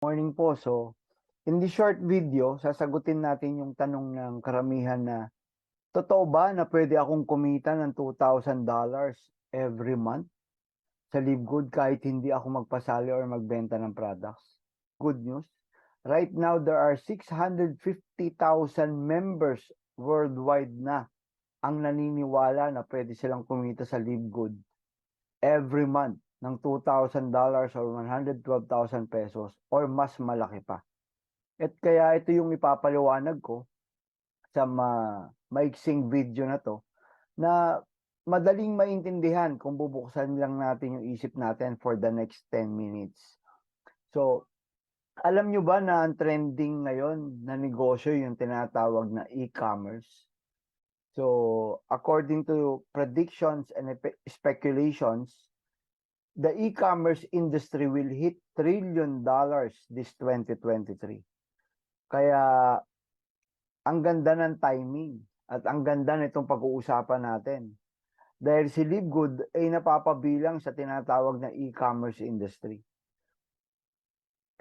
Morning po. So, in this short video, sasagutin natin yung tanong ng karamihan na, totoo ba na pwede akong kumita ng $2,000 every month sa LiveGood kahit hindi ako magpasali or magbenta ng products? Good news. Right now, there are 650,000 members worldwide na ang naniniwala na pwede silang kumita sa LiveGood every month ng $2,000 or 112,000 pesos or mas malaki pa. At kaya ito yung ipapaliwanag ko sa maiksing video na to na madaling maintindihan kung bubuksan lang natin yung isip natin for the next 10 minutes. So, alam nyo ba na ang trending ngayon na negosyo yung tinatawag na e-commerce? So, according to predictions and speculations, the e-commerce industry will hit $1 trillion this 2023. Kaya ang ganda ng timing at ang ganda nitong pag-uusapan natin. Dahil si LiveGood ay napapabilang sa tinatawag na e-commerce industry.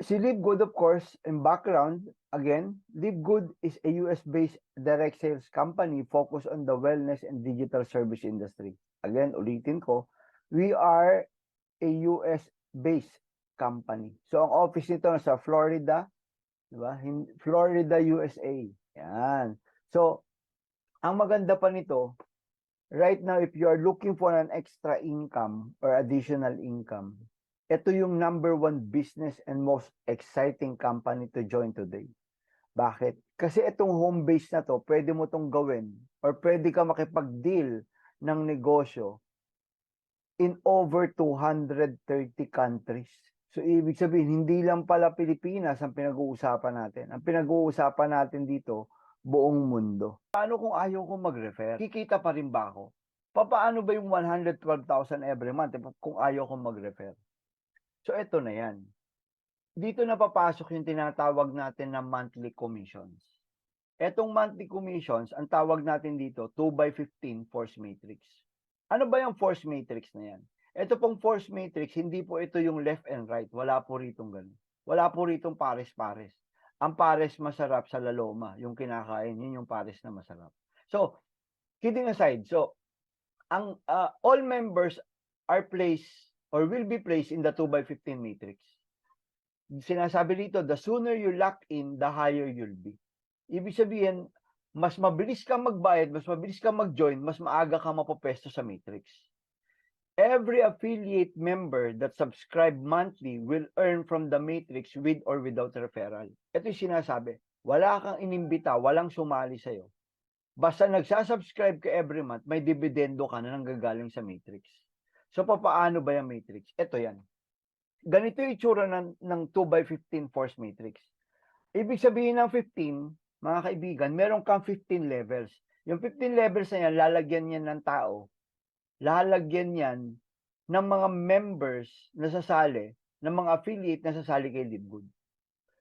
Si LiveGood, of course, in background, again, LiveGood is a US-based direct sales company focused on the wellness and digital service industry. Again, ulitin ko, we are a US-based company. So, ang office nito nasa Florida, diba? Florida, USA. Yan. So, ang maganda pa nito, right now, if you are looking for an extra income or additional income, ito yung number one business and most exciting company to join today. Bakit? Kasi itong home base na to, pwede mo tong gawin or pwede ka makipag-deal ng negosyo in over 230 countries. So, ibig sabihin, hindi lang pala Pilipinas ang pinag-uusapan natin. Ang pinag-uusapan natin dito, buong mundo. Paano kung ayaw kong mag-refer? Kikita pa rin ba ako? Paano ba yung 112,000 every month kung ayaw kong mag-refer? So, eto na yan. Dito na papasok yung tinatawag natin na monthly commissions. Etong monthly commissions, ang tawag natin dito, 2x15 force matrix. Ano ba yung force matrix na yan? Ito pong force matrix, hindi po ito yung left and right. Wala po ritong ganun. Wala po ritong pares-pares. Ang pares masarap sa laloma. Yung kinakain, yun yung pares na masarap. So, kidding aside, so, all members are placed or will be placed in the 2x15 matrix. Sinasabi dito, the sooner you lock in, the higher you'll be. Ibig sabihin, mas mabilis kang magbayad, mas mabilis kang mag-join, mas maaga kang mapopesto sa matrix. Every affiliate member that subscribe monthly will earn from the matrix with or without referral. Ito yung sinasabi, wala kang inimbita, walang sumali sa'yo. Basta nagsasubscribe ka every month, may dividendo ka na nanggagaling sa matrix. So, paano ba yung matrix? Ito yan. Ganito yung itsura ng 2x15 force matrix. Ibig sabihin ng 15, mga kaibigan, meron kang 15 levels. Yung 15 levels na yan, lalagyan yan ng tao. Lalagyan yan ng mga members na sasali, ng mga affiliate na sasali kay LiveGood.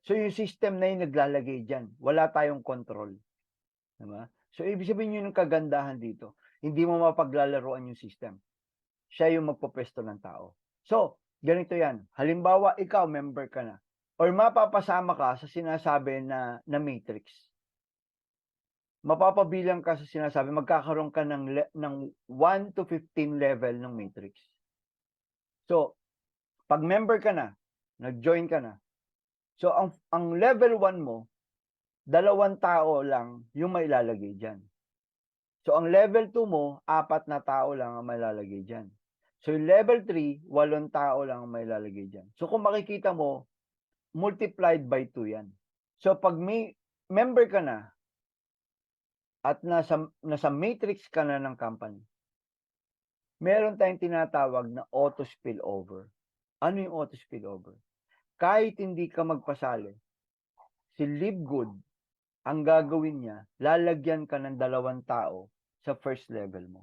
So, yung system na yun naglalagay dyan. Wala tayong control. Diba? So, ibig sabihin yun yung kagandahan dito. Hindi mo mapaglalaroan yung system. Siya yung magpupwesto ng tao. So, ganito yan. Halimbawa, ikaw, member ka na. Or mapapasama ka sa sinasabi na matrix. Mapapabilang ka sa sinasabi, magkakaroon ka ng 1 to 15 level ng matrix. So, pag member ka na, nag-join ka na. So, ang level 1 mo, 2 tao lang yung may lalagay dyan. So, ang level 2 mo, 4 na tao lang ang may lalagay dyan. So, yung level 3, 8 tao lang ang may lalagay dyan. So, kung makikita mo, multiplied by 2 yan. So, pag may member ka na, at nasa matrix ka na ng company, meron tayong tinatawag na auto spillover. Ano yung auto spillover? Kahit hindi ka magpasali, si LiveGood, ang gagawin niya, lalagyan ka ng 2 tao sa first level mo.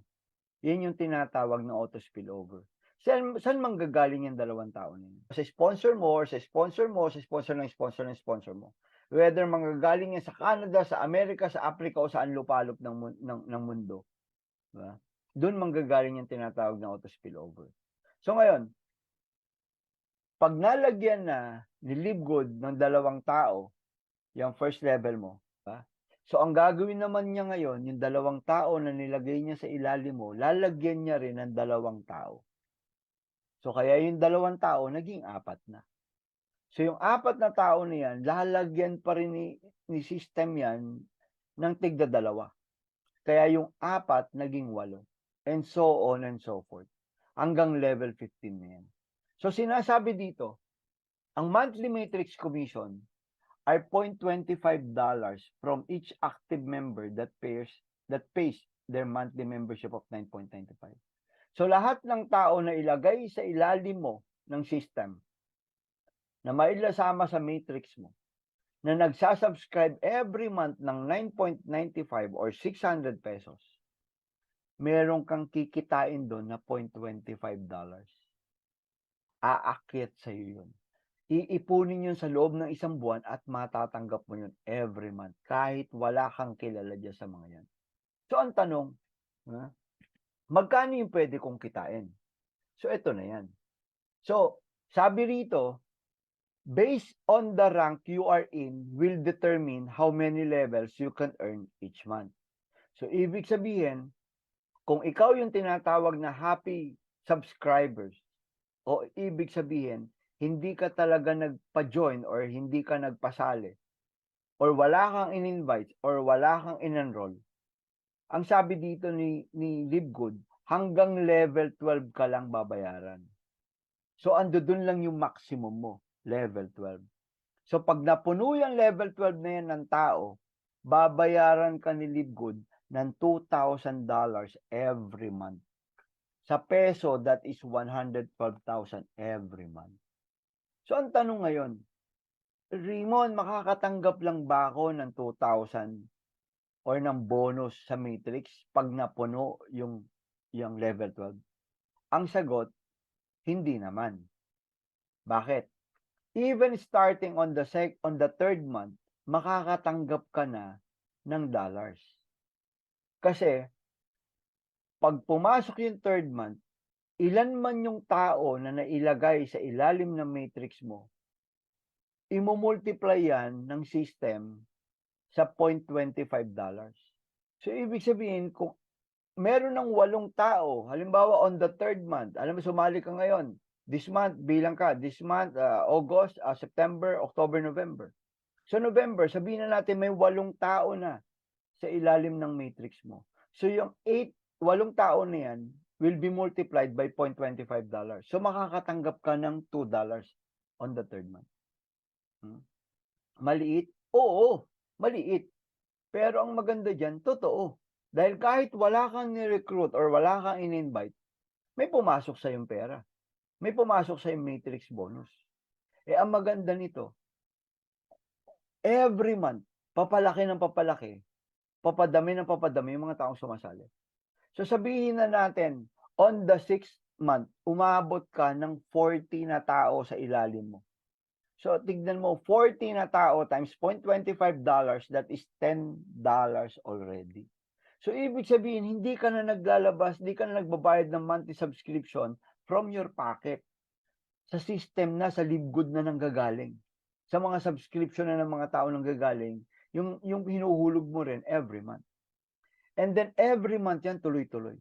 Yan yung tinatawag na auto spillover. Saan manggagaling yung 2 tao niyo? Sa sponsor mo, or sa sponsor mo, sa sponsor ng sponsor ng sponsor mo. Whether manggagaling yan sa Canada, sa Amerika, sa Africa, o saan lupalop ng mundo. Diba? Doon manggagaling yung tinatawag na auto spillover. So ngayon, Pag nalagyan na ni Livegood ng 2 tao, yung first level mo, ba? So ang gagawin naman niya ngayon, yung 2 tao na nilagay niya sa ilalim mo, lalagyan niya rin ng 2 tao. So kaya yung 2 tao naging 4 na. So yung 4 na tao na yan, lalagyan pa rin ni system yan ng tigda-2. Kaya yung 4 naging 8. And so on and so forth. Hanggang level 15 na yan. So sinasabi dito, ang monthly matrix commission are $0.25 from each active member that pays their monthly membership of 9.95. So lahat ng tao na ilagay sa ilalim mo ng system na mailasama sa matrix mo na nagsasubscribe every month ng 9.95 or 600 pesos, meron kang kikitain doon na $0.25. Aakyat sa'yo yun. Iipunin yun sa loob ng 1 buwan at matatanggap mo yun every month kahit wala kang kilala dyan sa mga yan. So ang tanong, magkano yung pwede kong kitain? So ito na yan. So sabi rito, based on the rank you are in will determine how many levels you can earn each month. So ibig sabihin, kung ikaw yung tinatawag na happy subscribers, o ibig sabihin, hindi ka talaga nagpa-join or hindi ka nagpasali, or wala kang in-invite or wala kang in-enroll, ang sabi dito ni Livegood, hanggang level 12 ka lang babayaran. So ando dun lang yung maximum mo, level 12. So pag napuno yung level 12 na yan ng tao, babayaran ka ni Livegood ng $2,000 every month. Sa peso, that is 112,000 every month. So ang tanong ngayon, Raymond, makakatanggap lang ba ako ng 2,000 or ng bonus sa matrix pag napuno yung level 12? Ang sagot, hindi naman. Bakit? Even starting on the 3rd month, makakatanggap ka na ng dollars. Kasi pag pumasok yung 3rd month, ilan man yung tao na nailagay sa ilalim ng matrix mo, imumultiply yan ng system sa $0.25. So ibig sabihin, kung meron ng 8 tao, halimbawa on the 3rd month, alam mo, sumali ka ngayon, this month, bilang ka, this month, August, September, October, November. So November, sabihin na natin may 8 tao na sa ilalim ng matrix mo. So yung 8 tao na yan will be multiplied by $0.25. So makakatanggap ka ng $2 on the 3rd month. Maliit? Oo, maliit. Pero ang maganda dyan, totoo. Dahil kahit wala kang ni-recruit or wala kang in-invite, may pumasok sa yung pera. May pumasok sa yung matrix bonus. Ang maganda nito, every month, papalaki ng papalaki, papadami ng papadami yung mga taong sumasali. So sabihin na natin, on the 6th month, umabot ka ng 40 na tao sa ilalim mo. So tignan mo, 40 na tao times $0.25, that is $10 already. So ibig sabihin, hindi ka na naglalabas, hindi ka na nagbabayad ng monthly subscription from your pocket. Sa system na, sa Livegood na nanggagaling. Sa mga subscription na ng mga tao nanggagaling, yung hinuhulog mo rin every month. And then every month yan, tuloy-tuloy.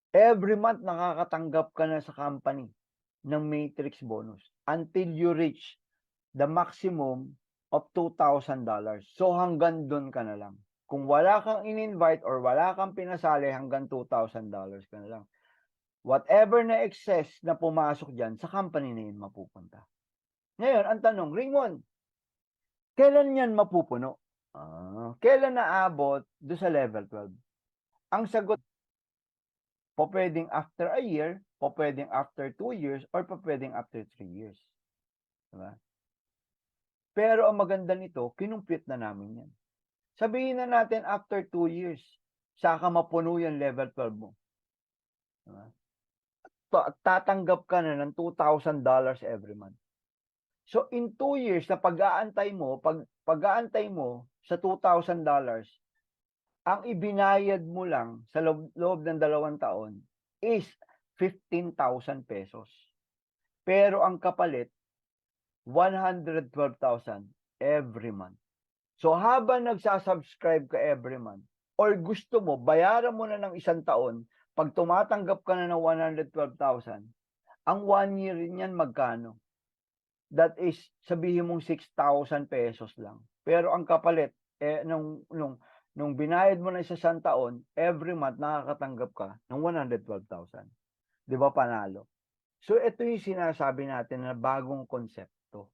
Every month, nakakatanggap ka na sa company ng matrix bonus until you reach the maximum of $2,000. So hanggang doon ka na lang. Kung wala kang in-invite or wala kang pinasali, hanggang $2,000 ka na lang. Whatever na excess na pumasok dyan, sa company na yun mapupunta. Ngayon, ang tanong, Raymond, kailan yan mapupuno? Kailan naabot do sa level 12? Ang sagot, pwedeng after a year, pwedeng after 2 years, or pwedeng after 3 years. Diba? Pero ang maganda nito, kinumpute na namin yan. Sabihin na natin after 2 years, saka mapuno yung level 12 mo. Diba? Tatanggap ka na ng $2,000 every month. So in 2 years na pag-aantay mo sa $2,000, ang ibinayad mo lang sa loob ng 2 taon is 15,000 pesos. Pero ang kapalit, 112,000 every month. So habang nagsasubscribe ka every month, or gusto mo, bayaran mo na ng 1 taon, pag tumatanggap ka na ng 112,000, ang 1 year niyan magkano? That is, sabihin mong 6,000 pesos lang. Pero ang kapalit, nung binayad mo na sa 1 taon, every month nakakatanggap ka ng 112,000. Di ba panalo? So ito yung sinasabi natin na bagong konsepto.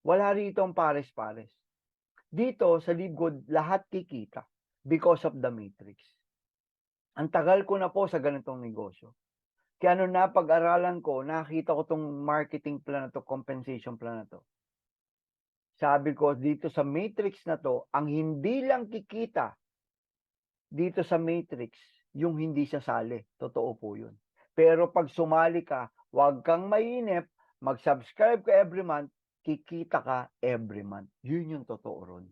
Wala rito ang pares-pares. Dito sa LiveGood, lahat kikita because of the matrix. Ang tagal ko na po sa ganitong negosyo. Kaya nung napag-aralan ko, nakita ko tong marketing plan na to, compensation plan na to. Sabi ko, dito sa matrix na to, ang hindi lang kikita dito sa matrix, yung hindi sasali. Totoo po yun. Pero pag sumali ka, huwag kang mainip, mag-subscribe ka every month, kikita ka every month. Yun yung totoo ron.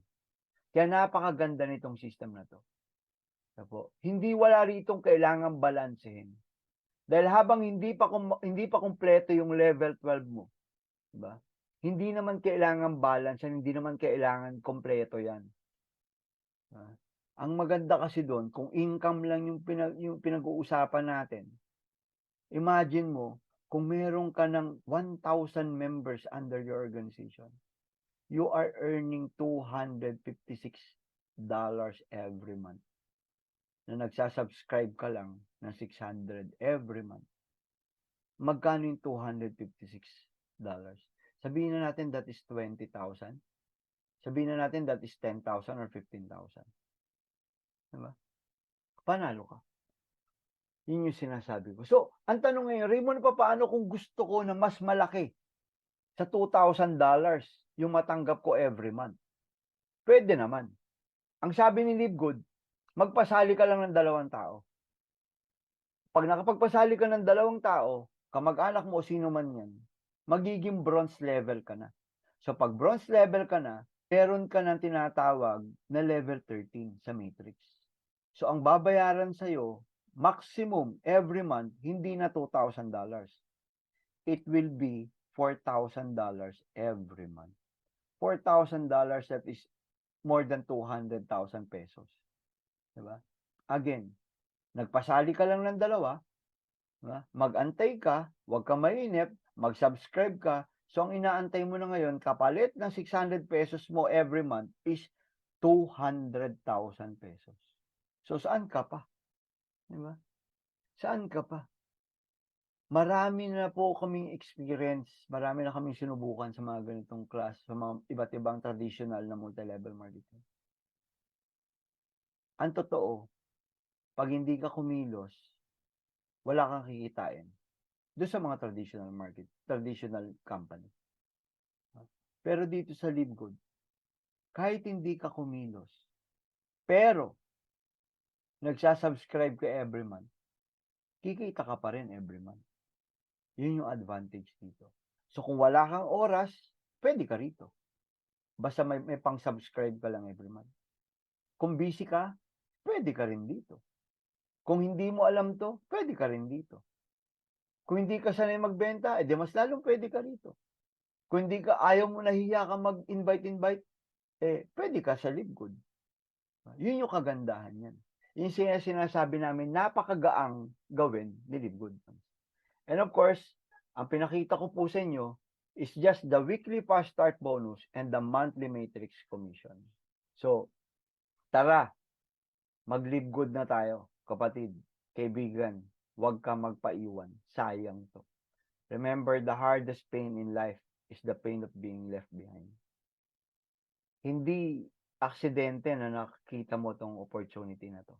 Kaya napakaganda nitong system na to. Hindi wala ritong kailangan balansehin. Dahil habang hindi pa kumpleto yung level 12 mo, diba? Hindi naman kailangan balance, hindi naman kailangan kumpleto yan. Ang maganda kasi doon, kung income lang yung pinag-uusapan natin, imagine mo, kung meron ka ng 1,000 members under your organization, you are earning $256 every month. Na nagsasubscribe ka lang ng 600 every month. Magkano yung $256? Sabihin na natin that is 20,000. Sabihin na natin that is 10,000 or 15,000. Diba? Panalo ka. Yun yung sinasabi ko. So, ang tanong ngayon, Raymond, paano kung gusto ko na mas malaki sa $2,000 yung matanggap ko every month? Pwede naman. Ang sabi ni LiveGood, magpasali ka lang ng 2 tao. Pag nakapagpasali ka ng 2 tao, kamag-anak mo o sino man yan, magiging bronze level ka na. So pag bronze level ka na, meron ka ng tinatawag na level 13 sa matrix. So ang babayaran sa'yo, maximum every month, hindi na $2,000. It will be $4,000 every month. $4,000, that is more than 200,000 pesos. Diba? Again, nagpasali ka lang ng 2, diba? Mag-antay ka, huwag ka mainip, mag-subscribe ka. So, ang inaantay mo na ngayon, kapalit ng 600 pesos mo every month is 200,000 pesos. So, saan ka pa? Diba? Saan ka pa? Marami na po kaming experience, marami na kaming sinubukan sa mga ganitong class, sa mga iba't ibang traditional na multi-level marketing. Ang totoo, pag hindi ka kumilos, wala kang kikitain doon sa mga traditional company. Pero dito sa LiveGood, kahit hindi ka kumilos, pero nagsasubscribe ka every month, kikita ka pa rin every month. Yun yung advantage dito. So kung wala kang oras, pwede ka rito. Basta may pang-subscribe ka lang every month. Kung busy ka, pwede ka rin dito. Kung hindi mo alam to, pwede ka rin dito. Kung hindi ka sanay magbenta, edi mas lalong pwede ka rito. Kung hindi ka, ayaw mo, nahiya ka mag-invite, pwede ka sa LiveGood. Yun yung kagandahan yan. Yung sinasabi namin, napakagaang gawin ni LiveGood. And of course, ang pinakita ko po sa inyo is just the weekly fast start bonus and the monthly matrix commission. So, tara, mag-LiveGood na tayo, kapatid, kaibigan, huwag ka magpaiwan. Sayang to. Remember, the hardest pain in life is the pain of being left behind. Hindi aksidente na nakikita mo tong opportunity na to.